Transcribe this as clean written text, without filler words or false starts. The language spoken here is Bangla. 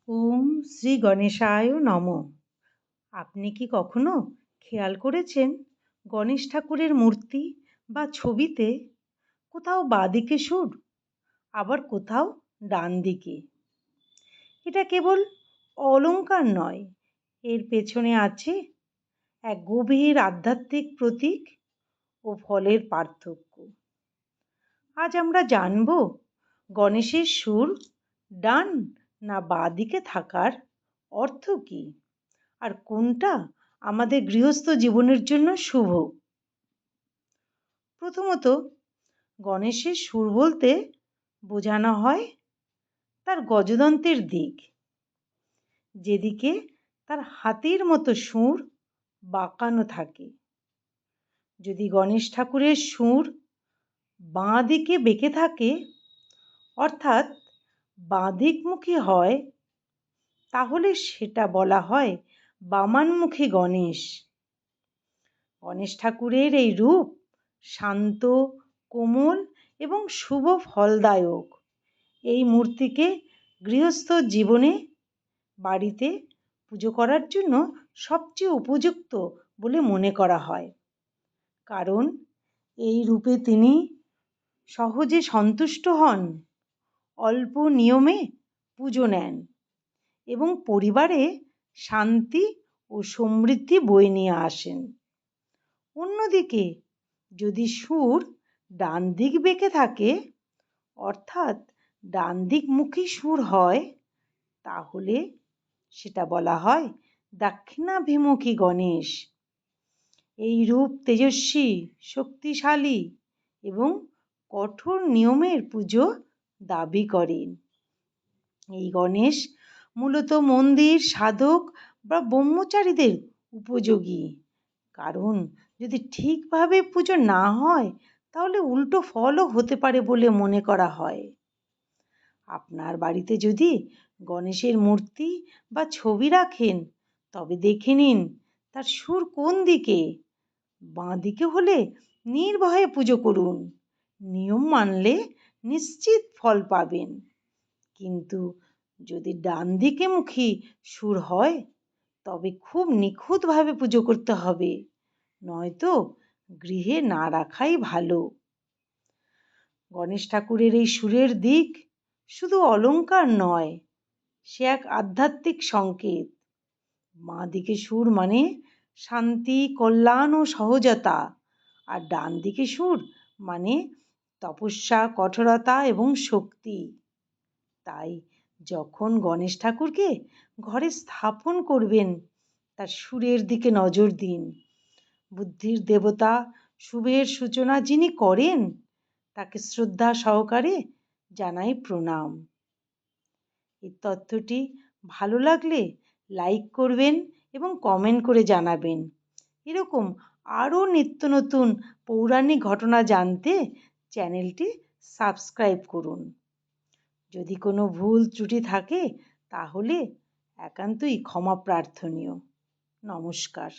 ওম শ্রী গণেশায় নমঃ। আপনি কি কখনো খেয়াল করেছেন গণেশ ঠাকুরের মূর্তি বা ছবিতে কোথাও বাঁদিকে সুর, আবার কোথাও ডান দিকে? এটা কেবল অলংকার নয়, এর পেছনে আছে এক গভীর আধ্যাত্মিক প্রতীক ও ফলের পার্থক্য। আজ আমরা জানব গণেশের সুর ডান না বাঁ দিকে থাকার অর্থ কী, আর কোনটা আমাদের গৃহস্থ জীবনের জন্য শুভ। প্রথমত, গণেশের সুর বলতে বোঝানো হয় তার গজদন্তের দিক, যেদিকে তার হাতির মতো সুর বাঁকানো থাকে। যদি গণেশ ঠাকুরের সুর বাঁ দিকে বেঁকে থাকে, অর্থাৎ বাঁ দিকমুখী হয়, তাহলে সেটা বলা হয় বামানমুখী গণেশ। গণেশ ঠাকুরের এই রূপ শান্ত, কোমল এবং শুভ ফলদায়ক। এই মূর্তিকে গৃহস্থ জীবনে, বাড়িতে পুজো করার জন্য সবচেয়ে উপযুক্ত বলে মনে করা হয়, কারণ এই রূপে তিনি সহজে সন্তুষ্ট হন, অল্প নিয়মে পুজো নেন এবং পরিবারে শান্তি ও সমৃদ্ধি বয়ে নিয়ে আসেন। অন্যদিকে যদি সুর ডান দিক বেঁকে থাকে, অর্থাৎ ডান দিকমুখী সুর হয়, তাহলে সেটা বলা হয় দক্ষিণাভিমুখী গণেশ। এই রূপ তেজস্বী, শক্তিশালী এবং কঠোর নিয়মের পুজো দাবি করেন। এই গণেশ মূলত মন্দির, সাধক বা ব্রহ্মচারীদের উপযোগী, কারণ যদি ঠিকভাবে পুজো না হয় তাহলে উল্টো ফলও হতে পারে বলে মনে করা হয়। আপনার বাড়িতে যদি গণেশের মূর্তি বা ছবি রাখেন, তবে দেখে নিন তার সুর কোন দিকে। বাঁ দিকে হলে নির্ভয়ে পুজো করুন, নিয়ম মানলে নিশ্চিত ফল পাবেন। কিন্তু যদি ডান দিকে মুখী সুর হয়, তবে খুব নিখুঁতভাবে পুজো করতে হবে, নয়তো গৃহে না রাখাই ভালো। গণেশ ঠাকুরের এই সুরের দিক শুধু অলংকার নয়, সে এক আধ্যাত্মিক সংকেত। বাঁ দিকে সুর মানে শান্তি, কল্যাণ ও সহজতা, আর ডান দিকে সুর মানে তপস্যা, কঠোরতা এবং শক্তি। তাই যখন গণেশ ঠাকুরকে ঘরে স্থাপন করবেন, তার সুরের দিকে নজর দিন। বুদ্ধির দেবতা, শুভের সূচনা যিনি করেন, তাকে শ্রদ্ধা সহকারে জানাই প্রণাম। এই তথ্যটি ভালো লাগলে লাইক করবেন এবং কমেন্ট করে জানাবেন। এরকম আরও নিত্য নতুন পৌরাণিক ঘটনা জানতে চ্যানেলটি সাবস্ক্রাইব করুন। যদি কোনো ভুল ত্রুটি থাকে তাহলে একান্তই ক্ষমা প্রার্থনীয়। নমস্কার।